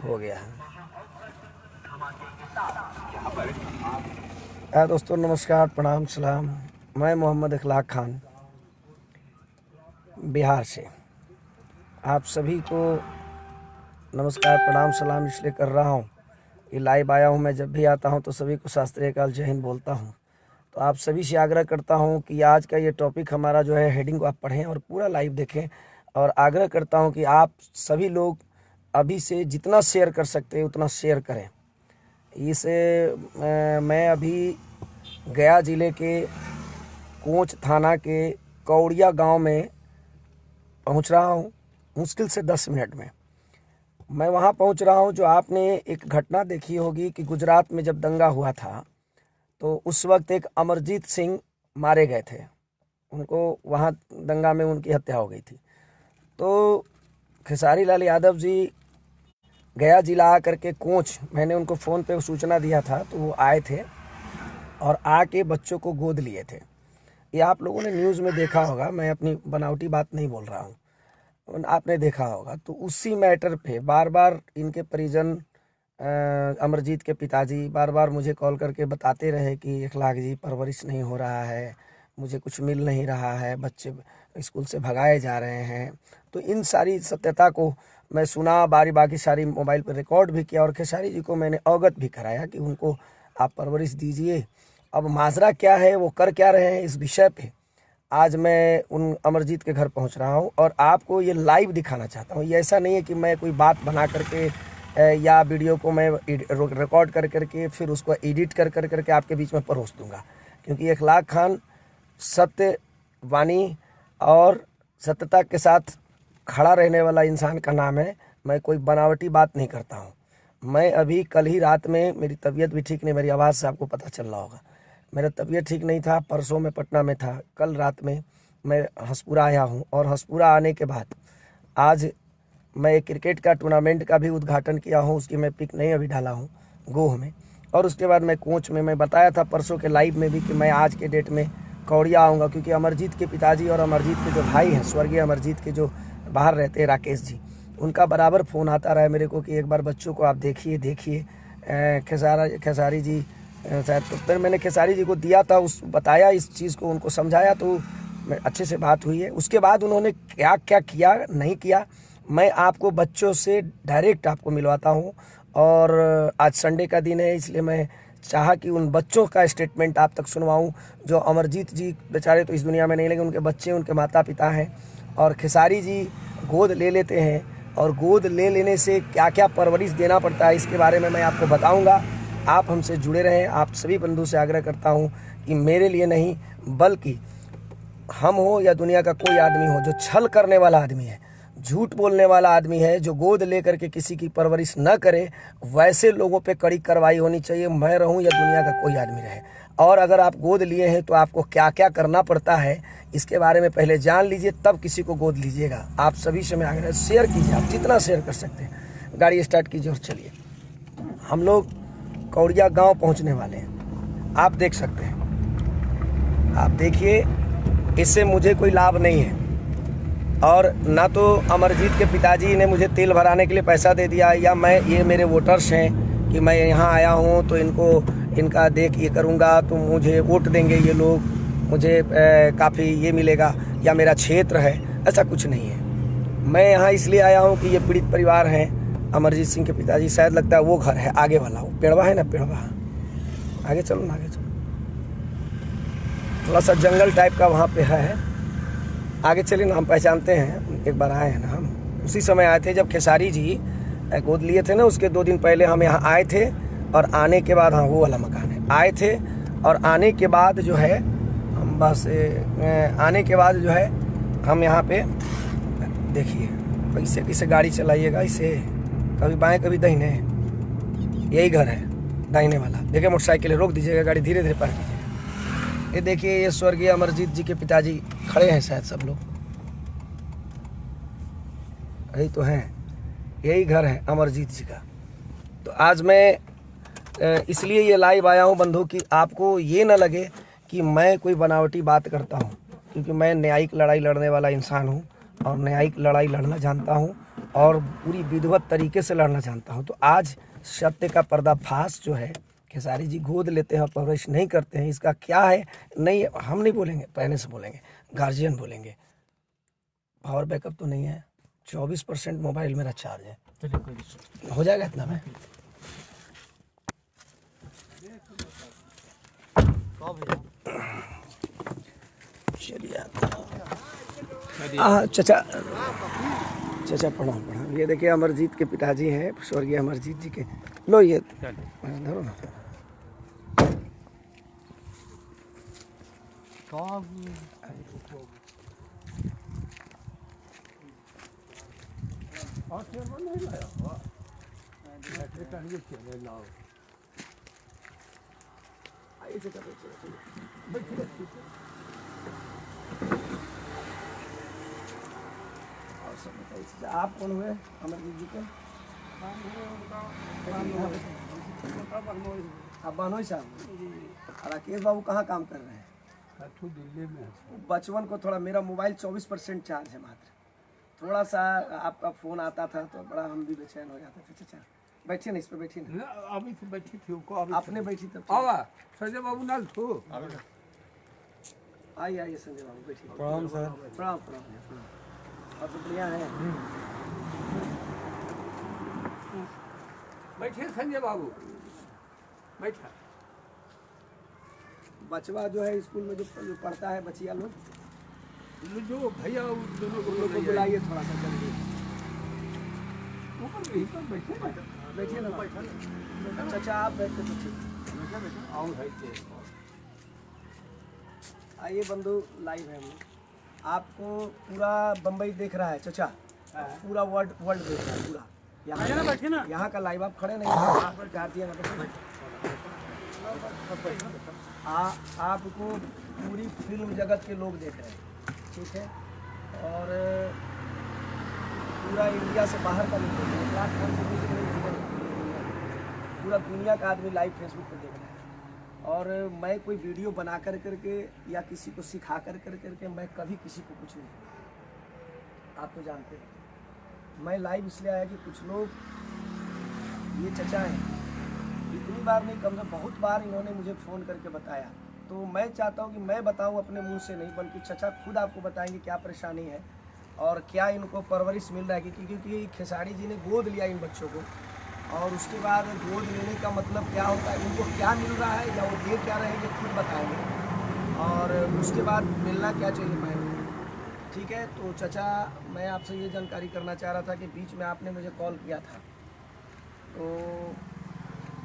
हो गया है। दोस्तों नमस्कार, प्रणाम, सलाम। मैं मोहम्मद इखलाक खान बिहार से आप सभी को नमस्कार, प्रणाम, सलाम इसलिए कर रहा हूँ कि लाइव आया हूँ। मैं जब भी आता हूँ तो सभी को शास्त्रीय काल जय हिंद बोलता हूँ। तो आप सभी से आग्रह करता हूँ कि आज का ये टॉपिक हमारा जो है, हेडिंग को आप पढ़ें और पूरा लाइव देखें। और आग्रह करता हूँ कि आप सभी लोग अभी से जितना शेयर कर सकते हैं उतना शेयर करें। इसे मैं अभी गया ज़िले के कोंच थाना के कौड़िया गांव में पहुंच रहा हूं। मुश्किल से 10 मिनट में मैं वहां पहुंच रहा हूं। जो आपने एक घटना देखी होगी कि गुजरात में जब दंगा हुआ था तो उस वक्त एक अमरजीत सिंह मारे गए थे। उनको वहां दंगा में उनकी हत्या हो गई थी। तो खेसारी लाल यादव जी गया जिला आकर के कोंच, मैंने उनको फ़ोन पे सूचना दिया था तो वो आए थे और आके बच्चों को गोद लिए थे। ये आप लोगों ने न्यूज़ में देखा होगा, मैं अपनी बनावटी बात नहीं बोल रहा हूँ, आपने देखा होगा। तो उसी मैटर पे बार बार इनके परिजन, अमरजीत के पिताजी बार बार मुझे कॉल करके बताते रहे कि इखलाक जी परवरिश नहीं हो रहा है, मुझे कुछ मिल नहीं रहा है, बच्चे स्कूल से भगाए जा रहे हैं। तो इन सारी सत्यता को मैं सुना, बाकी सारी मोबाइल पर रिकॉर्ड भी किया और खेसारी जी को मैंने अवगत भी कराया कि उनको आप परवरिश दीजिए। अब माजरा क्या है, वो कर क्या रहे हैं, इस विषय पे आज मैं उन अमरजीत के घर पहुंच रहा हूं और आपको ये लाइव दिखाना चाहता हूं। ये ऐसा नहीं है कि मैं कोई बात बना करके या वीडियो को मैं रिकॉर्ड कर करके फिर उसको एडिट कर करके आपके बीच में परोस दूंगा, क्योंकि इखलाक खान सत्यवाणी और सत्यता के साथ खड़ा रहने वाला इंसान का नाम है। मैं कोई बनावटी बात नहीं करता हूँ। मैं अभी कल ही रात में, मेरी तबीयत भी ठीक नहीं, मेरी आवाज़ से आपको पता चल रहा होगा, मेरा तबीयत ठीक नहीं था। परसों मैं पटना में था, कल रात में मैं हंसपुरा आया हूँ और हंसपुरा आने के बाद आज मैं एक क्रिकेट का टूर्नामेंट का भी उद्घाटन किया हूँ। उसकी मैं पिक नहीं अभी डाला हूँ गोह में। और उसके बाद मैं कोच में, मैं बताया था परसों के लाइव में भी कि मैं आज के डेट में कौड़िया आऊँगा, क्योंकि अमरजीत के पिताजी और अमरजीत के जो भाई हैं, स्वर्गीय अमरजीत के जो बाहर रहते हैं राकेश जी, उनका बराबर फ़ोन आता रहा है मेरे को कि एक बार बच्चों को आप देखिए। खेसारी जी शायद, तो फिर मैंने खेसारी जी को दिया था, उस बताया इस चीज़ को, उनको समझाया, तो अच्छे से बात हुई है। उसके बाद उन्होंने क्या क्या किया नहीं किया, मैं आपको बच्चों से डायरेक्ट आपको मिलवाता हूँ। और आज संडे का दिन है, इसलिए मैं चाहा कि उन बच्चों का स्टेटमेंट आप तक सुनवाऊँ। जो अमरजीत जी बेचारे तो इस दुनिया में नहीं, लेकिन उनके बच्चे, उनके माता पिता हैं। और खेसारी जी गोद ले लेते हैं और गोद ले लेने से क्या क्या परवरिश देना पड़ता है, इसके बारे में मैं आपको बताऊंगा। आप हमसे जुड़े रहें। आप सभी बंधु से आग्रह करता हूं कि मेरे लिए नहीं, बल्कि हम हो या दुनिया का कोई आदमी हो जो छल करने वाला आदमी है, झूठ बोलने वाला आदमी है, जो गोद लेकर के किसी की परवरिश न करे, वैसे लोगों पे कड़ी कार्रवाई होनी चाहिए। मैं रहूं या दुनिया का कोई आदमी रहे। और अगर आप गोद लिए हैं तो आपको क्या क्या करना पड़ता है, इसके बारे में पहले जान लीजिए, तब किसी को गोद लीजिएगा। आप सभी से मैं आग्रह, शेयर कीजिए, आप जितना शेयर कर सकते हैं। गाड़ी स्टार्ट कीजिए और चलिए। हम लोग कौड़िया गांव पहुंचने वाले हैं। आप देख सकते हैं, आप देखिए, इससे मुझे कोई लाभ नहीं है। और ना तो अमरजीत के पिताजी ने मुझे तेल भराने के लिए पैसा दे दिया, या मैं, ये मेरे वोटर्स हैं कि मैं यहाँ आया हूँ तो इनका देख ये करूँगा तो मुझे वोट देंगे ये लोग, मुझे काफ़ी ये मिलेगा, या मेरा क्षेत्र है, ऐसा कुछ नहीं है। मैं यहाँ इसलिए आया हूँ कि ये पीड़ित परिवार हैं। अमरजीत सिंह के पिताजी, शायद लगता है वो घर है आगे वाला, वो पेड़वा है ना, पेड़वा, आगे चलो ना, आगे चलो, थोड़ा सा जंगल टाइप का वहाँ पे है, आगे चलिए ना। हम पहचानते हैं, एक बार आए हैं ना, हम उसी समय आए थे जब खेसारी जी गोद लिए थे ना, उसके 2 दिन पहले हम यहाँ आए थे। और आने के बाद, हाँ वो वाला मकान है, आए थे। और आने के बाद जो है हम बस आने के बाद जो है हम यहाँ पे देखिए, कैसे कैसे गाड़ी चलाइएगा, इसे कभी बाएं कभी दाहिने, यही घर है दाहिने वाला। देखिए मोटरसाइकिल रोक दीजिएगा, गाड़ी धीरे धीरे पार कीजिएगा। ये देखिए, ये स्वर्गीय अमरजीत जी के पिताजी खड़े हैं, शायद सब लोग यही तो हैं, यही घर है अमरजीत जी का। तो आज मैं इसलिए ये लाइव आया हूँ बंधु, कि आपको ये ना लगे कि मैं कोई बनावटी बात करता हूँ, क्योंकि मैं न्यायिक लड़ाई लड़ने वाला इंसान हूँ। और न्यायिक लड़ाई लड़ना जानता हूँ और पूरी विधिवत तरीके से लड़ना जानता हूँ। तो आज सत्य का पर्दाफाश जो है, खेसारी जी गोद लेते हैं और परवरिश नहीं करते हैं, इसका क्या है? नहीं, हम नहीं बोलेंगे, पेरेंट्स बोलेंगे, गार्जियन बोलेंगे। पावर बैकअप तो नहीं है, 24% मोबाइल मेरा चार्ज है, हो जाएगा इतना में। चलिए चाचा प्रणाम। ये देखिए अमरजीत के पिताजी हैं, स्वर्गीय अमरजीत जी के। लो ये धरो ना। आप कौन हुए अमरजीत जी के? आप बानोई साहब। राकेश बाबू कहाँ काम कर रहे हैं? दिल्ली में। बचपन को थोड़ा, मेरा मोबाइल 24% चार्ज है मात्र। थोड़ा सा आपका फोन आता था तो बड़ा हम भी बेचैन हो जाते थे। चाचा बैठिए ना, इस पे बैठिए ना। अभी तो बैठी थी आपने बैठी तब संजय बाबू नाल थो। आइए संजय बाबू बैठिए। प्रणाम सर। प्रणाम। और तो बढ़िया है। बैठे संजय बाबू, बैठा। बचवा जो है स्कूल में जो पढ़ता है, बचिया लोग जो भैया दोनों को बुलाइए थोड़ा सा जल्दी। ऊपर बैठे ना। चाचा आप बैठते तो ठीक। आइए बंधु, लाइव है हम लोग। आपको पूरा बम्बई देख रहा है चाचा, पूरा वर्ल्ड देख रहा है पूरा। यहाँ का लाइव, आप खड़े नहीं, आपको पूरी फिल्म जगत के लोग देख रहे हैं, ठीक है? और पूरा इंडिया से बाहर का लोग देख रहे हैं, पूरा दुनिया का आदमी लाइव फेसबुक पे देख रहा है। और मैं कोई वीडियो बना कर करके या किसी को सिखा करके मैं कभी किसी को कुछ नहीं किया, आप तो जानते हैं। मैं लाइव इसलिए आया कि कुछ लोग, ये चचा हैं, इतनी बार नहीं, कम से बहुत बार इन्होंने मुझे फ़ोन करके बताया। तो मैं चाहता हूँ कि मैं बताऊँ अपने मुंह से नहीं, बल्कि चचा खुद आपको बताएंगे क्या परेशानी है और क्या इनको परवरिश मिल रहा है। क्योंकि खेसारी जी ने गोद लिया इन बच्चों को, और उसके बाद गोद लेने का मतलब क्या होता है, इनको क्या मिल रहा है या वो दे क्या रहे हैं, ये खुद बताएंगे। और उसके बाद मिलना क्या चाहिए मैं, ठीक है? तो चचा, मैं आपसे ये जानकारी करना चाह रहा था कि बीच में आपने मुझे कॉल किया था, तो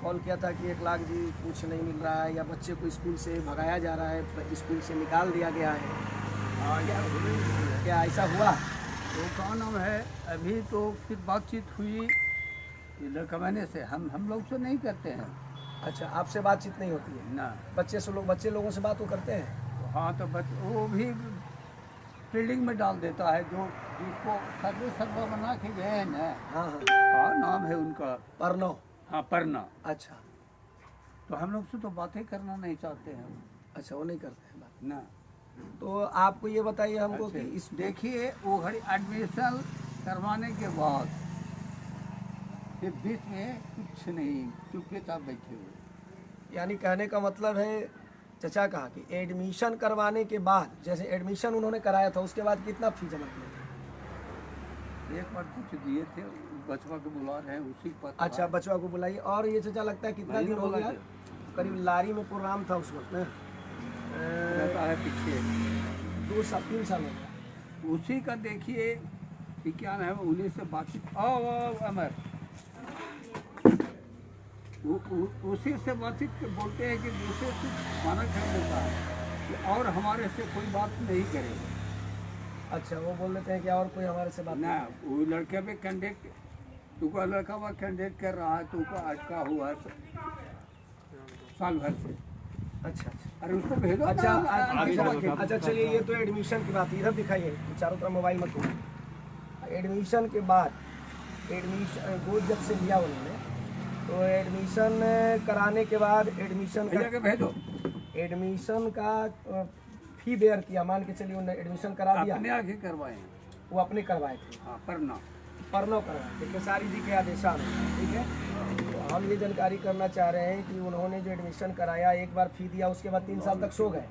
कॉल किया था कि 1 लाख जी कुछ नहीं मिल रहा है, या बच्चे को स्कूल से भगाया जा रहा है, स्कूल से निकाल दिया गया है। क्या ऐसा हुआ? तो क्या नाम है, अभी तो फिर बातचीत हुई लड़कवाने से, हम लोग से नहीं करते हैं। अच्छा, आपसे बातचीत नहीं होती है ना? बच्चे लोगों से बात वो करते हैं? हाँ, तो वो भी फील्डिंग में डाल देता है, जो जिसको सर्वे बना के गए हैं ना। हाँ, नाम है उनका परनो। हाँ, परना। अच्छा, तो हम लोग से तो बातें करना नहीं चाहते हैं। अच्छा, वो नहीं करते हैं बात ना। तो आपको ये बताइए हमको कि इस, देखिए, वो घड़ी एडमिशन करवाने के बाद फिर बीच में कुछ नहीं, चुपचाप बैठे हुए। यानी कहने का मतलब है चचा कहा कि एडमिशन करवाने के बाद, जैसे एडमिशन उन्होंने कराया था, उसके बाद कितना फी जमा किया था? एक बार कुछ दिए थे, बचवा को बुला रहे हैं, उसी पर। अच्छा, बचवा को बुलाइए। और ये चचा लगता है कितना दिन हो गया? करीब लारी में प्रोग्राम था उस वक्त में, है पीछे 2-3 साल हो गया। उसी का देखिए कि क्या नाम है, उन्हीं से बातचीत। अमर उसी से बातचीत बोलते हैं कि दूसरे से माना कर देता है कि और हमारे से कोई बात नहीं करेगा। अच्छा, वो बोल देते हैं कि और कोई हमारे से बात ना, वो लड़के पे कैंडिडेट, तुमको लड़का वो कैंडिडेट कर रहा है, तुमको अटका हुआ है साल भर से। अच्छा, अरे उसको भेजो। अच्छा, चलिए, ये तो एडमिशन की बात, इधर दिखाइए, चारों तरफ मोबाइल मत खोलो। एडमिशन के बाद, एडमिशन गोद जब से लिया उन्होंने, तो एडमिशन कराने के बाद एडमिशन का फी बेयर किया, मान के चलिए उन्होंने एडमिशन करा दिया, अपने आगे करवाए। वो अपने करवाए थे, हाँ परना परनो करवाए थे खेसारी जी के आदेशानुसार, ठीक है। तो हम ये जानकारी करना चाह रहे हैं कि उन्होंने जो एडमिशन कराया, एक बार फी दिया, उसके बाद 3 साल तक सो गए,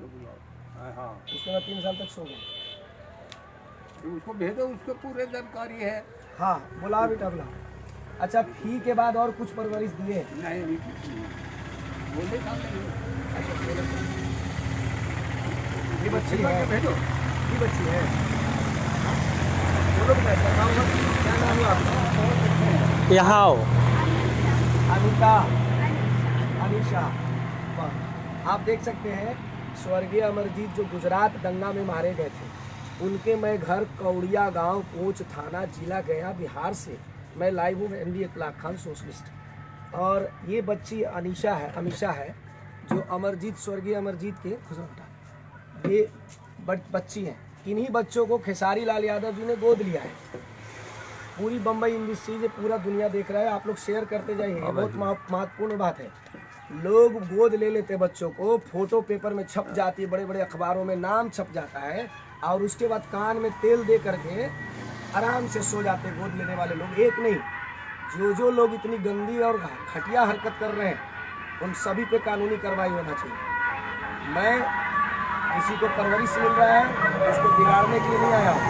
हाँ उसके बाद 3 साल तक सो गए। तो उसको भेजो, उसको पूरे जानकारी है। हाँ बुला बेटा बुला। अच्छा फी के बाद और कुछ परवरिश दिए? नहीं कुछ नहीं बोले था नहीं। ये बच्ची ठीक है, भेजो। ये बच्ची है, बोलो बेटा क्या नाम है? क्या नाम है आपका? यहाँ आओ। अनिता, अनिशा। वाह। आप देख सकते हैं स्वर्गीय अमरजीत जो गुजरात दंगा में मारे गए थे, उनके मैं घर कौड़िया गांव, कोच थाना, जिला गया, बिहार से मैं लाइव हूँ, MD इतलाक खान सोशलिस्ट। और ये बच्ची अनिशा है, अमीशा है, जो अमरजीत, स्वर्गीय अमरजीत के खुशबू, ये बच्ची है। इन्हीं बच्चों को खेसारी लाल यादव जी ने गोद लिया है। पूरी बम्बई इंडस्ट्री, पूरा दुनिया देख रहा है, आप लोग शेयर करते जाइए, बहुत महत्वपूर्ण बात है। लोग गोद ले लेते बच्चों को, फोटो पेपर में छप जाती है, बड़े बड़े अखबारों में नाम छप जाता है, और उसके बाद कान में तेल दे करके आराम से सो जाते हैं गोद लेने वाले लोग। एक नहीं, जो लोग इतनी गंदी और घटिया हरकत कर रहे हैं, उन सभी पे कानूनी कार्रवाई होना चाहिए। मैं किसी को परवरिश मिल रहा है उसको बिगाड़ने के लिए नहीं आया हूँ,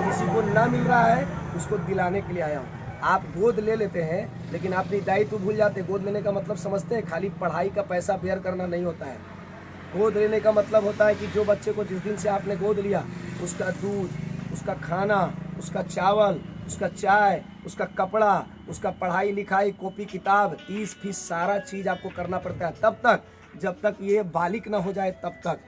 किसी को ना मिल रहा है उसको दिलाने के लिए आया हूँ। आप गोद ले लेते हैं लेकिन अपनी दायित्व भूल जाते हैं। गोद लेने का मतलब समझते हैं, खाली पढ़ाई का पैसा बेयर करना नहीं होता है। गोद लेने का मतलब होता है कि जो बच्चे को जिस दिन से आपने गोद लिया, उसका दूध, उसका खाना, उसका चावल, उसका चाय, उसका कपड़ा, उसका पढ़ाई लिखाई, कॉपी किताब, 30 फीस सारा चीज़ आपको करना पड़ता है, तब तक जब तक ये बालिक ना हो जाए तब तक।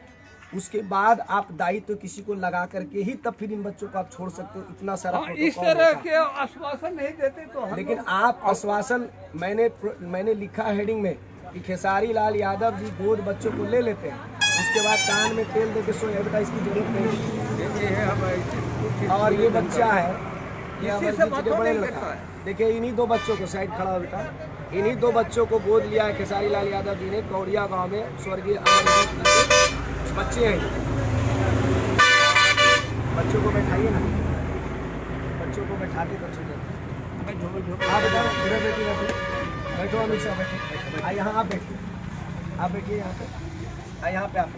उसके बाद आप दायित्व किसी को लगा करके ही तब फिर इन बच्चों को आप छोड़ सकते हो। इतना सारा इस प्रोटोकॉल तरह होता है। के आश्वासन नहीं देते तो हम लेकिन लोग- आप आश्वासन, मैंने लिखा हेडिंग में कि खेसारी लाल यादव जी गोद बच्चों को ले लेते हैं, उसके बाद कान में तेल दे के सोए, बेटा इसकी जरूरत नहीं। ये है हम और ये बच्चा है, ये इसी अमरजीत से जी बात के हो बड़े नहीं लड़का करता है। है। देखिए इन्हीं 2 बच्चों को, साइड खड़ा हो बेटा, इन्हीं 2 बच्चों को गोद लिया है खेसारी लाल यादव जी ने कौड़िया गांव में। स्वर्गीय अमरजीत जी के बच्चे हैं। बच्चों को बैठाइए ना, बच्चों को बैठा के बच्चों को आप बेटा पूरे बेटी बैठो, बैठो अमीशा बैठो, यहाँ आप बैठिए, आप बैठिए यहाँ पे, यहाँ पे आप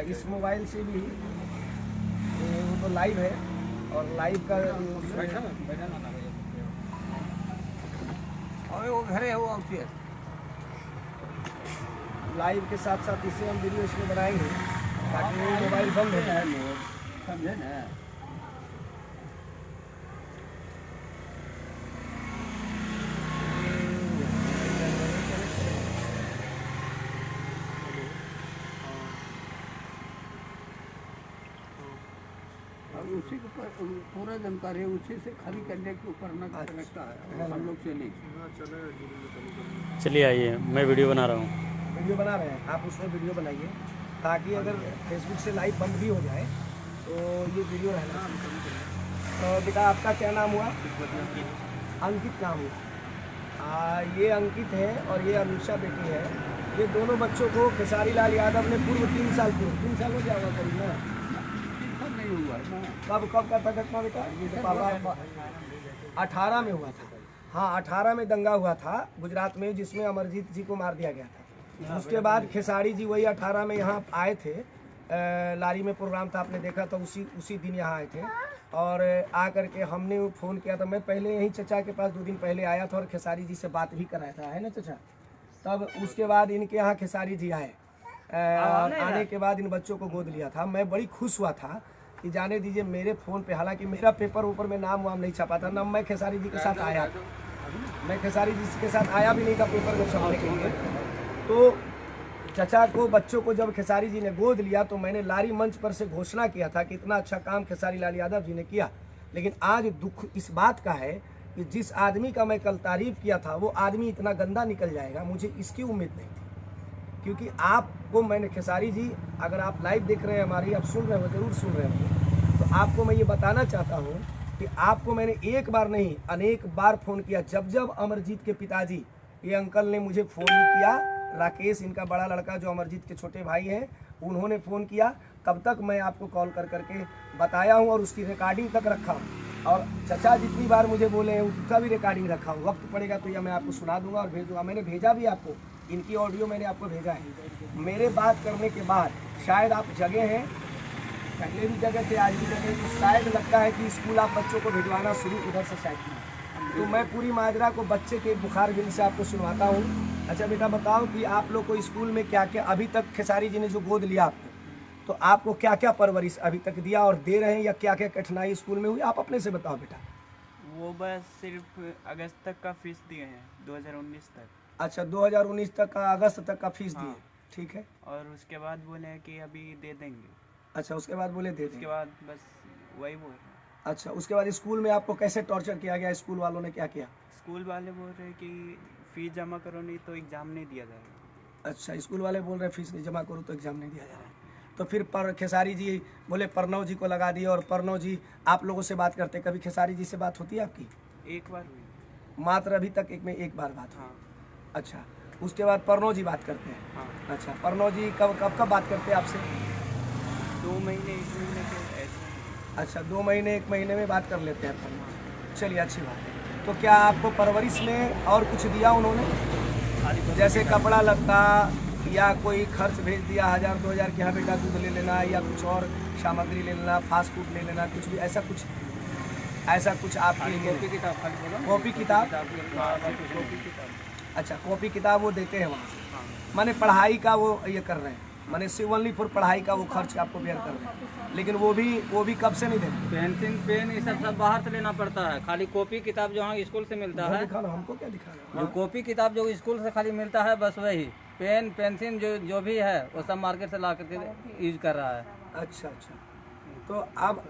इस मोबाइल से भी वो तो लाइव है, और लाइव का और वो घर है वो आउट लाइव के साथ साथ इसे हम वीडियो इसमें बनाएंगे ताकि वो मोबाइल बंद हो जाए। समझे ना। और उसी के ऊपर पूरा जानकारी है, उसी से खाली करने के ऊपर ना लगता है हम लोग से नहीं। चलिए आइए, मैं वीडियो बना रहा हूँ। वीडियो बना रहे हैं आप, उसमें वीडियो बनाइए ताकि अगर फेसबुक से लाइव बंद भी हो जाए तो ये वीडियो रहना चाहिए। तो बेटा आपका क्या नाम हुआ? अंकित नाम हुआ। ये अंकित है और ये अमीशा बेटी है। ये दोनों बच्चों को खेसारी लाल यादव ने पूर्व 3 साल हो गया होगा करीब ना? नहीं हुआ है ना। कब का था घटना बेटा? पापा 18 में हुआ था। हाँ 18 में दंगा हुआ था गुजरात में, जिसमें अमरजीत जी को मार दिया गया था। उसके बाद खेसारी जी वही 18 में यहाँ आए थे, लारी में प्रोग्राम था, आपने देखा था, उसी दिन यहाँ आए थे। और आ करके हमने फ़ोन किया था, मैं पहले यहीं चचा के पास 2 दिन पहले आया था और खेसारी जी से बात भी कराया था, है ना चचा? तब उसके बाद इनके यहाँ खेसारी जी आए, आने के बाद इन बच्चों को गोद लिया था। मैं बड़ी खुश हुआ था कि जाने दीजिए मेरे फ़ोन पे, हालांकि मेरा पेपर ऊपर में नाम वाम नहीं छपा था ना, मैं खेसारी जी के साथ आया था, मैं खेसारी जी के साथ आया भी नहीं था पेपर में छपने के लिए। तो चचा को, बच्चों को जब खेसारी जी ने गोद लिया तो मैंने लारी मंच पर से घोषणा किया था कि इतना अच्छा काम खेसारी लाल यादव जी ने किया। लेकिन आज दुख इस बात का है कि जिस आदमी का मैं कल तारीफ किया था वो आदमी इतना गंदा निकल जाएगा, मुझे इसकी उम्मीद नहीं थी। क्योंकि आपको मैंने, खेसारी जी अगर आप लाइव देख रहे हैं हमारी, आप सुन रहे हो, जरूर सुन रहे हो, तो आपको मैं ये बताना चाहता हूँ कि आपको मैंने एक बार नहीं अनेक बार फ़ोन किया। जब अमरजीत के पिताजी, ये अंकल ने मुझे फ़ोन किया, राकेश इनका बड़ा लड़का जो अमरजीत के छोटे भाई हैं, उन्होंने फ़ोन किया, तब तक मैं आपको कॉल कर करके बताया हूँ और उसकी रिकॉर्डिंग तक रखा हूँ। और चचा जितनी बार मुझे बोले हैं उसका भी रिकॉर्डिंग रखा हूँ। वक्त पड़ेगा तो यह मैं आपको सुना दूंगा और भेज दूंगा। मैंने भेजा भी आपको, इनकी ऑडियो मैंने आपको भेजा है। मेरे बात करने के बाद शायद आप जगह हैं, पहले भी जगह थे, आज भी जगह, तो शायद लगता है कि स्कूल आप बच्चों को भिजवाना शुरू उधर से शायद किया। तो मैं पूरी माजरा को बच्चे के बुखार बिल से आपको सुनवाता हूँ। अच्छा बेटा बताओ कि आप लोग को स्कूल में क्या क्या अभी तक खेसारी जी ने जो गोद लिया आपको, तो आपको क्या क्या परवरिश अभी तक दिया और दे रहे हैं, या क्या क्या कठिनाई स्कूल में हुई, आप अपने से बताओ बेटा। वो बस सिर्फ अगस्त तक का फीस दिए हैं, 2019 तक। अच्छा 2019 तक का, अगस्त तक का फीस दिए, हाँ। ठीक है। और उसके बाद बोले हैं कि अभी दे देंगे। अच्छा उसके बाद बोले दे उसके दें। बाद बस वही बोल रहे हैं। अच्छा उसके बाद स्कूल में आपको कैसे टॉर्चर किया गया, स्कूल वालों ने क्या किया? स्कूल वाले बोल रहे हैं कि फीस जमा करो नहीं तो एग्ज़ाम नहीं दिया जाएगा। अच्छा स्कूल वाले बोल रहे हैं फीस नहीं जमा करो तो एग्जाम नहीं दिया जा रहा है। तो फिर खेसारी जी बोले प्रणव जी को लगा दिए, और प्रणव जी आप लोगों से बात करते, कभी खेसारी जी से बात होती है आपकी? एक बार हुई। मात्र अभी तक एक बार बात हुई। हाँ अच्छा उसके बाद प्रणव जी बात करते हैं। हाँ। अच्छा प्रणव जी कब बात करते हैं आपसे? 2 महीने 1 महीने के ऐसे। अच्छा 2 महीने 1 महीने में बात कर लेते हैं प्रणव। चलिए अच्छी बात है। तो क्या आपको परवरिश में और कुछ दिया उन्होंने, जैसे कपड़ा लत्ता या कोई खर्च भेज दिया 1000-2000 कि हाँ बेटा दूध ले लेना, या कुछ और सामग्री ले लेना, फास्ट फूड ले लेना, कुछ भी ऐसा कुछ आपके लिए? कॉपी किताब खाली बोलो। कॉपी किताब? कॉपी किताब। अच्छा कॉपी किताब वो देते हैं वहाँ से, हाँ। माने पढ़ाई का वो ये कर रहे हैं, माने ओनली फॉर पढ़ाई का वो खर्च आपको बेयर कर रहे हैं, लेकिन वो भी कब से नहीं देते? पेंसिल पेन ये सब बाहर से लेना पड़ता है। खाली कॉपी किताब जो यहाँ स्कूल से मिलता है, दिखा लो हमको, क्या दिखाना? जो कॉपी किताब जो स्कूल से खाली मिलता है बस वही। पेन पेंसिल जो भी है वो सब मार्केट से ला करके यूज कर रहा है। अच्छा तो अब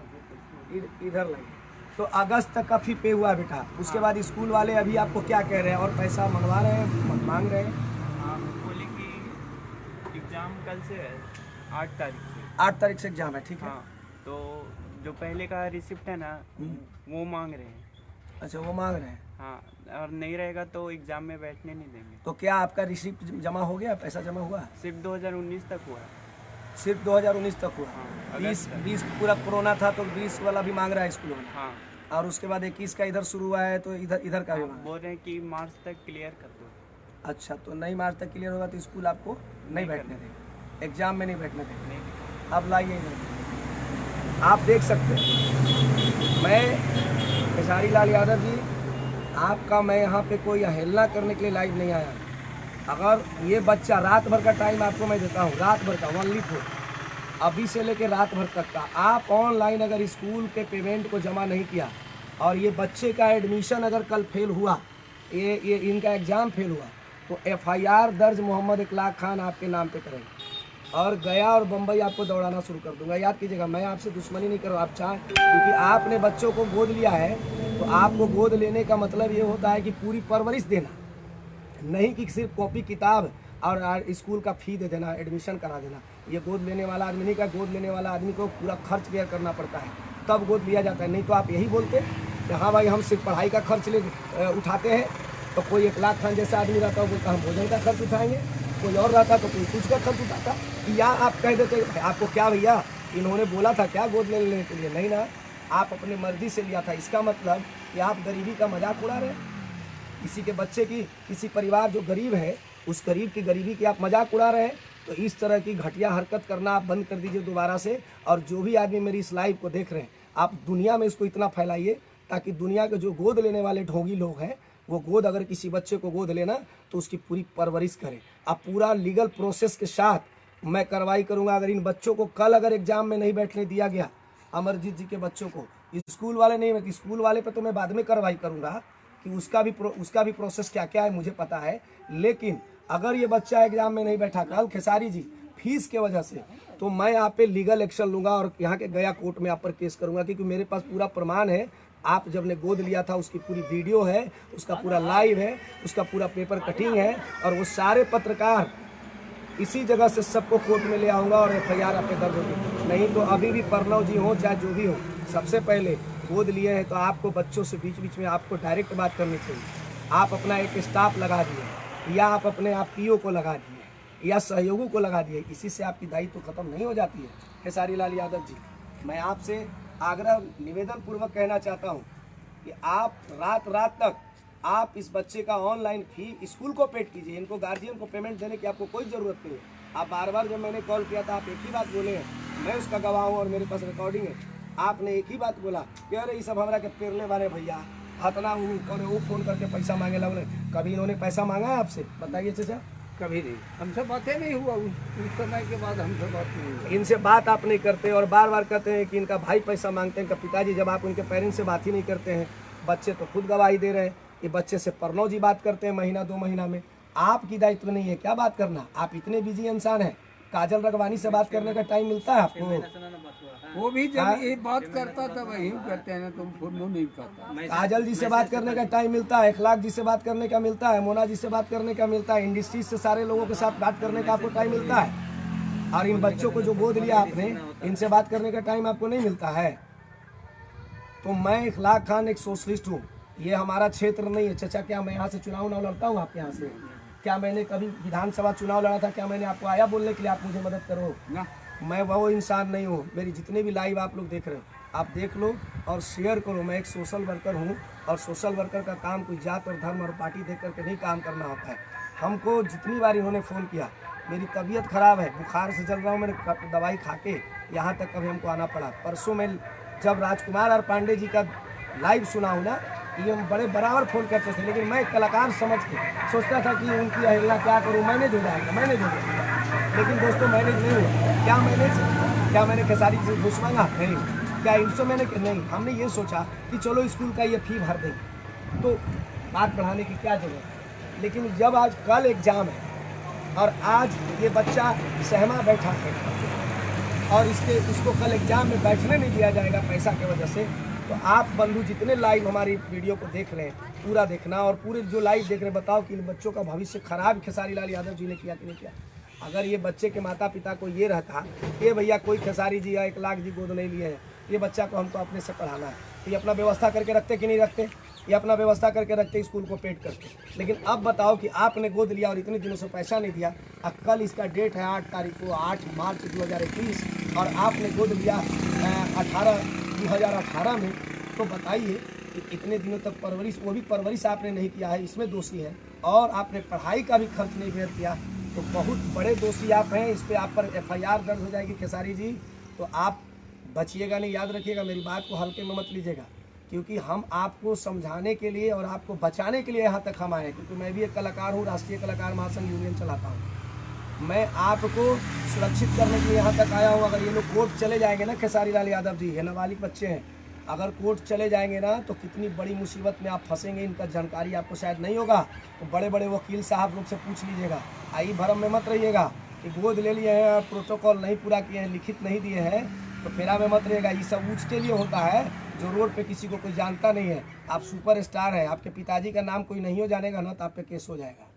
इधर लाइए। तो अगस्त तक का फी पे हुआ बेटा, उसके बाद स्कूल वाले अभी आपको क्या कह रहे हैं, और पैसा मंगवा रहे हैं, मांग रहे हैं? हाँ बोले कि एग्ज़ाम कल से है, 8 तारीख से। 8 तारीख से एग्जाम है, ठीक है। हाँ तो जो पहले का रिसिप्ट है ना वो मांग रहे हैं। अच्छा वो मांग रहे हैं। हाँ और नहीं रहेगा तो एग्ज़ाम में बैठने नहीं देंगे। तो क्या आपका रिसिप्ट जमा हो गया, पैसा जमा हुआ? सिर्फ 2019 तक हुआ है। सिर्फ 2019 तक हुआ। हाँ, 20 पूरा कोरोना था तो 20 वाला भी मांग रहा है स्कूल वाला। हाँ और उसके बाद 21 का इधर शुरू हुआ है, तो इधर का भी मांग। बोल रहे हैं कि मार्च तक क्लियर कर दो। अच्छा तो नहीं मार्च तक क्लियर होगा तो स्कूल आपको नहीं बैठने देंगे, एग्जाम में नहीं बैठने देंगे। नहीं अब लाइए इधर, आप देख सकते हैं मैं खेसारी लाल यादव जी आपका, मैं यहाँ पे कोई अवहेलना करने के लिए लाइव नहीं आया। अगर ये बच्चा रात भर का टाइम आपको मैं देता हूँ, रात भर का ओनली फॉर अभी से लेके रात भर तक का, आप ऑनलाइन अगर स्कूल के पेमेंट को जमा नहीं किया और ये बच्चे का एडमिशन अगर कल फेल हुआ, ये इनका एग्ज़ाम फेल हुआ, तो FIR दर्ज मोहम्मद इकलाक खान आपके नाम पे करेंगे और गया और बम्बई आपको दौड़ाना शुरू कर दूंगा। याद कीजिएगा मैं आपसे दुश्मनी नहीं कर रहा, आप चाहें, क्योंकि आपने बच्चों को गोद लिया है तो आपको गोद लेने का मतलब ये होता है कि पूरी परवरिश देना, नहीं कि सिर्फ कॉपी किताब और स्कूल का फ़ी दे देना, एडमिशन करा देना। ये गोद लेने वाला आदमी नहीं का, गोद लेने वाला आदमी को पूरा खर्च बेयर करना पड़ता है, तब गोद लिया जाता है। नहीं तो आप यही बोलते कि हाँ भाई हम सिर्फ पढ़ाई का खर्च उठाते हैं, तो कोई इकलाक खान जैसा आदमी रहता है बोलता हम भोजन का खर्च उठाएंगे, कोई और रहता तो कोई कुछ का खर्च उठाता। या आप कह देते आपको क्या भैया इन्होंने बोला था क्या गोद लेने के लिए? नहीं ना, आप अपनी मर्जी से लिया था। इसका मतलब कि आप गरीबी का मजाक उड़ा रहे हैं। किसी के बच्चे की, किसी परिवार जो गरीब है उस गरीब की गरीबी की आप मजाक उड़ा रहे हैं। तो इस तरह की घटिया हरकत करना आप बंद कर दीजिए दोबारा से। और जो भी आदमी मेरी इस लाइव को देख रहे हैं, आप दुनिया में इसको इतना फैलाइए ताकि दुनिया के जो गोद लेने वाले ढोंगी लोग हैं वो गोद, अगर किसी बच्चे को गोद लेना तो उसकी पूरी परवरिश करें। अब पूरा लीगल प्रोसेस के साथ मैं कार्रवाई करूंगा। अगर इन बच्चों को कल अगर एग्जाम में नहीं बैठने दिया गया, अमरजीत जी के बच्चों को, स्कूल वाले नहीं, स्कूल वाले पे तो मैं बाद में कार्रवाई करूंगा कि उसका भी प्रोसेस क्या क्या है मुझे पता है। लेकिन अगर ये बच्चा एग्जाम में नहीं बैठा कल खेसारी जी फीस के वजह से, तो मैं यहाँ पे लीगल एक्शन लूंगा और यहाँ के गया कोर्ट में आप पर केस करूंगा, क्योंकि मेरे पास पूरा प्रमाण है। आप जब ने गोद लिया था उसकी पूरी वीडियो है, उसका पूरा लाइव है, उसका पूरा पेपर कटिंग है, और वो सारे पत्रकार इसी जगह से सबको कोर्ट में ले आऊँगा और FIR आप पे दर्ज होगी। नहीं तो अभी भी प्रणव जी हो चाहे जो भी हो, सबसे पहले गोद लिए हैं तो आपको बच्चों से बीच बीच में आपको डायरेक्ट बात करनी चाहिए। आप अपना एक स्टाफ लगा दिए या आप अपने आप PO को लगा दिए, या सहयोगों को लगा दिए, इसी से आपकी दायित्व तो खत्म नहीं हो जाती है। खेसारी लाल यादव जी, मैं आपसे आग्रह निवेदन पूर्वक कहना चाहता हूँ कि आप रात रात तक आप इस बच्चे का ऑनलाइन फी स्कूल को पेड कीजिए। इनको गार्जियन को पेमेंट देने की आपको कोई ज़रूरत नहीं है। आप बार बार जब मैंने कॉल किया था आप एक ही बात बोले हैं, मैं उसका गवाह हूँ और मेरे पास रिकॉर्डिंग है। आपने एक ही बात बोला कि अरे ये सब हमारा के पेरले वाले भैया हतना वो फ़ोन करके पैसा मांगे लगे। कभी इन्होंने पैसा मांगा है आपसे? बताइए चाचा। कभी नहीं, हमसे बातें नहीं हुआ उस समय के बाद हमसे बात नहीं हुई। इनसे बात आप नहीं करते और बार बार कहते हैं कि इनका भाई पैसा मांगते हैं, इनका पिताजी। जब आप उनके पेरेंट्स से बात ही नहीं करते हैं, बच्चे तो खुद गवाही दे रहे हैं कि बच्चे से परनौ जी बात करते हैं महीना 2 महीना में। आपकी दायित्व नहीं है क्या बात करना? आप इतने बिजी इंसान हैं, काजल रगवानी से बात करने का टाइम मिलता है आपको? वो भी जब ये बात करता तब वही करते हैं ना, तुम फोन नहीं करता। काजल जी से बात करने का टाइम मिलता है, इखलाक जी से बात करने का मिलता है, मोना जी से बात करने का मिलता है, इंडस्ट्रीज से सारे लोगों के साथ बात करने का आपको टाइम मिलता है। और इन बच्चों को जो गोद लिया आपने, इनसे बात करने का टाइम आपको नहीं मिलता है। तो मैं इखलाक खान एक सोशलिस्ट हूँ, ये हमारा क्षेत्र नहीं है। चाचा क्या मैं यहाँ से चुनाव ना लड़ता हूँ आपके यहाँ से? क्या मैंने कभी विधानसभा चुनाव लड़ा था? क्या मैंने आपको आया बोलने के लिए आप मुझे मदद करो ना? मैं वो इंसान नहीं हूँ। मेरी जितने भी लाइव आप लोग देख रहे हो आप देख लो और शेयर करो। मैं एक सोशल वर्कर हूँ और सोशल वर्कर का काम कोई जात और धर्म और पार्टी देख करके नहीं काम करना होता है। हमको जितनी बार इन्होंने फ़ोन किया, मेरी तबीयत ख़राब है, बुखार से चल रहा हूँ, मैंने दवाई खा के यहाँ तक कभी हमको आना पड़ा। परसों मैं जब राजकुमार और पांडे जी का लाइव सुना हूँ ना, ये हम बड़े बराबर फ़ोन करते थे, लेकिन मैं कलाकार समझ के सोचता था कि उनकी अहिला क्या करूँ, मैनेज हो जाएगा, मैनेज हो जाएगा। लेकिन दोस्तों मैनेज नहीं हुआ। क्या मैनेज? क्या मैंने खेसारी से घुस मांगा? नहीं। क्या इनसे मैंने नहीं, हमने ये सोचा कि चलो स्कूल का ये फी भर देंगे तो बात बढ़ाने की क्या जरूरत है। लेकिन जब आज कल एग्ज़ाम है और आज ये बच्चा सहमा बैठा है और इसको कल एग्ज़ाम में बैठने नहीं दिया जाएगा पैसा की वजह से, तो आप बंधु जितने लाइव हमारी वीडियो को देख रहे हैं पूरा देखना और पूरे जो लाइव देख रहे हैं बताओ कि इन बच्चों का भविष्य खराब खेसारी लाल यादव जी ने किया कि नहीं किया। अगर ये बच्चे के माता पिता को ये रहता कि भैया कोई खेसारी जी या इखलाक जी गोद नहीं लिए हैं, ये बच्चा को हमको अपने से पढ़ाना है, तो ये अपना व्यवस्था करके रखते कि नहीं रखते? ये अपना व्यवस्था करके रखते, स्कूल को पेड करते। लेकिन अब बताओ कि आपने गोद लिया और इतने दिनों से पैसा नहीं दिया, और कल इसका डेट है 8 तारीख को 8 मार्च 2021 और आपने गोद लिया 2018 में। तो बताइए कि इतने दिनों तक परवरिश, वो भी परवरिश आपने नहीं किया है, इसमें दोषी है। और आपने पढ़ाई का भी खर्च नहीं बेर किया, तो बहुत बड़े दोषी आप हैं। इस पर आप पर FIR दर्ज हो जाएगी खेसारी जी, तो आप बचिएगा नहीं। याद रखिएगा, मेरी बात को हल्के में मत लीजिएगा, क्योंकि हम आपको समझाने के लिए और आपको बचाने के लिए यहाँ तक हम आए हैं। क्योंकि मैं भी एक कलाकार हूँ, राष्ट्रीय कलाकार महासंघ यूनियन चलाता हूँ। मैं आपको सुरक्षित करने के लिए यहाँ तक आया हूँ। अगर ये लोग कोर्ट चले जाएंगे ना, खेसारी लाल यादव जी, ये नाबालिग बच्चे हैं, अगर कोर्ट चले जाएंगे ना तो कितनी बड़ी मुसीबत में आप फंसेंगे, इनका जानकारी आपको शायद नहीं होगा। तो बड़े बड़े वकील साहब लोग से पूछ लीजिएगा। आई भरम में मत रहिएगा कि गोद ले लिए हैं और प्रोटोकॉल नहीं पूरा किए हैं, लिखित नहीं दिए हैं, तो फेरा में मत रहिएगा। ये सब ऊँच के लिए होता है जो रोड पे किसी को कोई जानता नहीं है। आप सुपरस्टार हैं, आपके पिताजी का नाम कोई नहीं हो जानेगा ना तो आप पे केस हो जाएगा।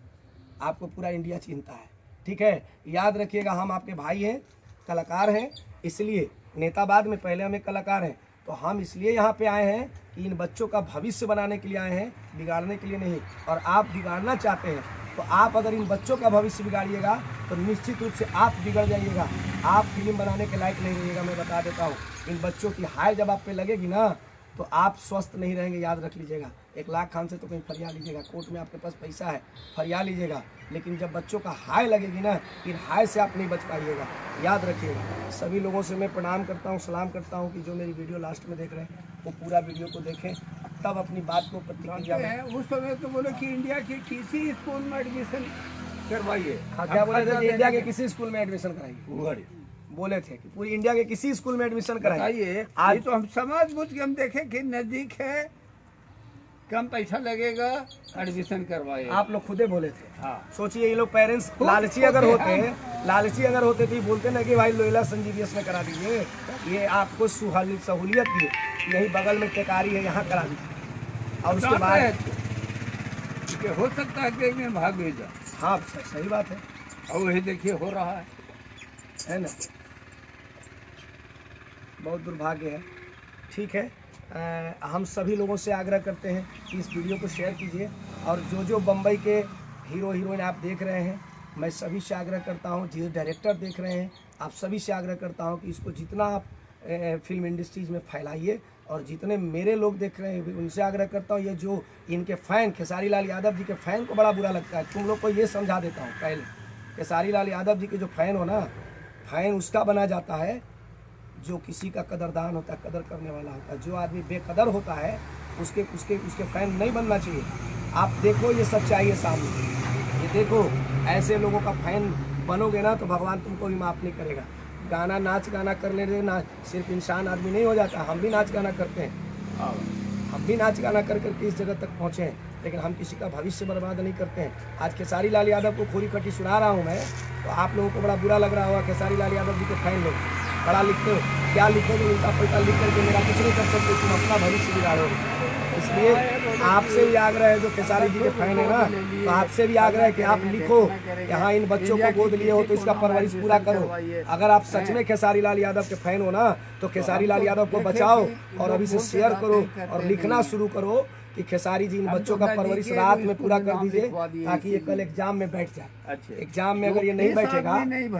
आपको पूरा इंडिया चिंता है, ठीक है? याद रखिएगा, हम आपके भाई हैं, कलाकार हैं, इसलिए नेता बाद में, पहले हम एक कलाकार हैं। तो हम इसलिए यहाँ पे आए हैं कि इन बच्चों का भविष्य बनाने के लिए आए हैं, बिगाड़ने के लिए नहीं। और आप बिगाड़ना चाहते हैं तो आप अगर इन बच्चों का भविष्य बिगाड़िएगा तो निश्चित रूप से आप बिगड़ जाइएगा। आप फिल्म बनाने के लायक नहीं रहिएगा, मैं बता देता हूँ। इन बच्चों की हाय जब आप पे लगेगी ना तो आप स्वस्थ नहीं रहेंगे, याद रख लीजिएगा। इखलाक खान से तो कहीं फरियाद लीजिएगा, कोर्ट में आपके पास पैसा है, फरियाद लीजिएगा। लेकिन जब बच्चों का हाय लगेगी ना, फिर हाय से आप नहीं बच पाइएगा, याद रखिएगा। सभी लोगों से मैं प्रणाम करता हूँ, सलाम करता हूँ कि जो मेरी वीडियो लास्ट में देख रहे हैं वो पूरा वीडियो को देखें, तब अपनी बात को प्रतिक्रिया में। उस समय तो बोले कि इंडिया के किसी स्कूल में एडमिशन करवाइए। हाँ, क्या बोले थे? इंडिया के किसी स्कूल में एडमिशन कराइए, बोले थे कि पूरी इंडिया के किसी स्कूल में एडमिशन कराइए। आज तो हम समझ बुझ के हम देखें कि नजदीक है, कम पैसा लगेगा, एडमिशन करवाए। आप लोग खुदे बोले थे। हाँ। सोचिए ये लोग पेरेंट्स लालची अगर होते तो बोलते ना कि भाई लोयला संजीवियस में करा दीजिए, ये आपको सहूलियत दिए, यही बगल में टेकारी है, यहाँ करा दीजिए। और उसके बाद हो सकता है कि मैं भाग भेजा। हाँ, सही बात है। और वही देखिए हो रहा है ना? बहुत दुर्भाग्य है। ठीक है, हम सभी लोगों से आग्रह करते हैं कि इस वीडियो को शेयर कीजिए। और जो बम्बई के हीरो हीरोइन आप देख रहे हैं, मैं सभी से आग्रह करता हूँ, जो डायरेक्टर देख रहे हैं आप सभी से आग्रह करता हूँ कि इसको जितना आप फिल्म इंडस्ट्रीज़ में फैलाइए, और जितने मेरे लोग देख रहे हैं उनसे आग्रह करता हूँ, ये जो इनके फ़ैन खेसारी लाल यादव जी के फ़ैन को बड़ा बुरा लगता है, तुम लोग को ये समझा देता हूँ पहले, खेसारी लाल यादव जी के जो फ़ैन हो ना, फ़ैन उसका बना जाता है जो किसी का कदरदान होता है, कदर करने वाला होता है। जो आदमी बेकदर होता है उसके उसके उसके फ़ैन नहीं बनना चाहिए। आप देखो ये सच्चाई है सामने, ये देखो ऐसे लोगों का फ़ैन बनोगे ना तो भगवान तुमको भी माफ़ नहीं करेगा। गाना नाच गाना करने दे ना, सिर्फ इंसान आदमी नहीं हो जाता, हम भी नाच गाना करते हैं, हम भी नाच गाना कर करके इस जगह तक पहुँचे हैं, लेकिन हम किसी का भविष्य बर्बाद नहीं करते हैं। आज खेसारी लाल यादव को खोरी खटी सुना रहा हूँ मैं, तो आप लोगों को बड़ा बुरा लग रहा होगा, खेसारी लाल यादव जी के फ़ैन लोग बड़ा लिखते हो, क्या लिखोगे, उल्टा पुल्टा लिख करके मेरा कुछ नहीं कर सकते, तुम अपना भविष्य बिगाड़ोगे। इसलिए आपसे भी आग्रह है, जो खेसारी जी के फ़ैन है ना, तो आपसे भी आग्रह है कि आप लिखो कि हाँ इन बच्चों को गोद लिए हो तो इसका परवरिश पूरा करो। अगर आप सच में खेसारी लाल यादव के फ़ैन हो ना, तो खेसारी लाल यादव को बचाओ और अभी से शेयर करो और लिखना शुरू करो कि खेसारी जी इन बच्चों का परवरिश रात में पूरा कर दीजिए, ताकि ये कल एग्जाम में बैठ जाए। एग्जाम में अगर ये नहीं बैठेगा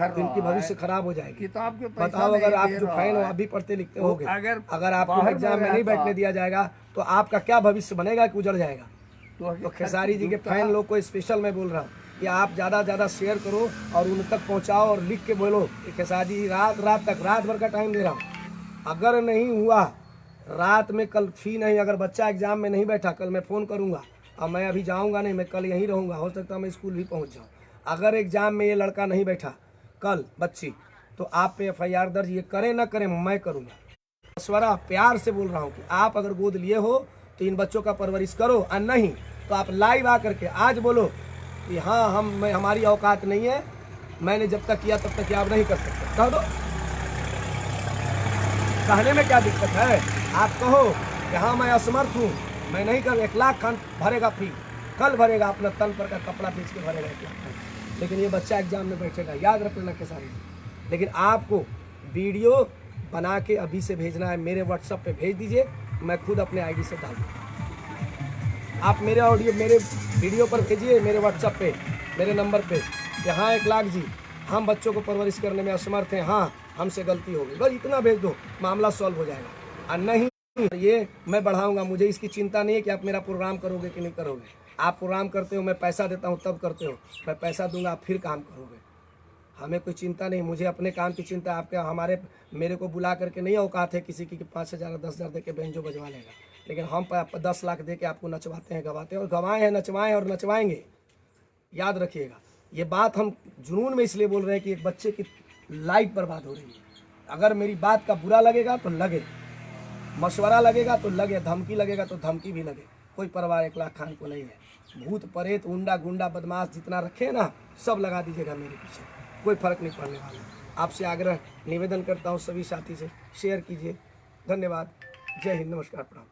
तो इनकी भविष्य खराब हो जाएगी। बताओ, अगर आप जो फ़ैन हो आप भी पढ़ते लिखते होगे, अगर आपको एग्जाम में नहीं बैठने दिया जाएगा तो आपका क्या भविष्य बनेगा कि उजड़ जाएगा। तो खेसारी जी के फ़ैन लोग को स्पेशल मैं बोल रहा हूँ कि आप ज़्यादा से ज़्यादा शेयर करो और उन तक पहुँचाओ और लिख के बोलो कि खेसारी जी रात भर का टाइम दे रहा हूँ, अगर नहीं हुआ रात में, कल फी नहीं, अगर बच्चा एग्जाम में नहीं बैठा कल मैं फ़ोन करूँगा, और मैं अभी जाऊँगा नहीं, मैं कल यहीं रहूँगा, हो सकता है मैं स्कूल भी पहुँच जाऊँ। अगर एग्जाम में ये लड़का नहीं बैठा कल बच्ची, तो आप पे FIR दर्ज, ये करें ना करें मैं करूँगा। मशवरा प्यार से बोल रहा हूँ कि आप अगर गोद लिए हो तो इन बच्चों का परवरिश करो, और नहीं तो आप लाइव आकर के आज बोलो कि हाँ हमारी औकात नहीं है, मैंने जब तक किया तब तक आप नहीं कर सकते, कह दो। कहने में क्या दिक्कत है, आप कहो कि हाँ मैं असमर्थ हूँ, मैं नहीं कर, 1 लाख खान भरेगा फी, कल भरेगा, अपना तन पर का कपड़ा बेच के भरेगा 1 लाख खान, लेकिन ये बच्चा एग्जाम में बैठेगा, याद रख लेना खेसारी। लेकिन आपको वीडियो बना के अभी से भेजना है, मेरे व्हाट्सएप पे भेज दीजिए, मैं खुद अपने ID से डाल दूँगा। आप मेरे वीडियो पर भेजिए मेरे व्हाट्सएप पे, मेरे नंबर पे कि हाँ 1 लाख जी, हम बच्चों को परवरिश करने में असमर्थ हैं, हाँ हमसे गलती हो गई, बस इतना भेज दो, मामला सॉल्व हो जाएगा। और नहीं ये मैं बढ़ाऊंगा, मुझे इसकी चिंता नहीं है कि आप मेरा प्रोग्राम करोगे कि नहीं करोगे। आप प्रोग्राम करते हो, मैं पैसा देता हूँ तब करते हो, मैं पैसा दूंगा आप फिर काम करोगे, हमें कोई चिंता नहीं, मुझे अपने काम की चिंता। आपके मेरे को बुला करके नहीं औकात है किसी की 5,000 10,000 दे के बेंजो बजवा लेगा, लेकिन हम 10 लाख दे के आपको नचवाते हैं, गवाते हैं, और गवाए हैं, नचवाएं और नचवाएंगे। याद रखिएगा, ये बात हम जुनून में इसलिए बोल रहे हैं कि एक बच्चे की लाइफ बर्बाद हो रही है। अगर मेरी बात का बुरा लगेगा तो लगे, मशवरा लगेगा तो लगे, धमकी लगेगा तो धमकी भी लगे, कोई परवाह 1 लाख खान को नहीं है। भूत प्रेत उंडा गुंडा बदमाश जितना रखे ना, सब लगा दीजिएगा मेरे पीछे, कोई फर्क नहीं पड़ने वाला। आपसे आग्रह निवेदन करता हूँ, सभी साथी से शेयर कीजिए। धन्यवाद, जय हिंद, नमस्कार, प्रणाम।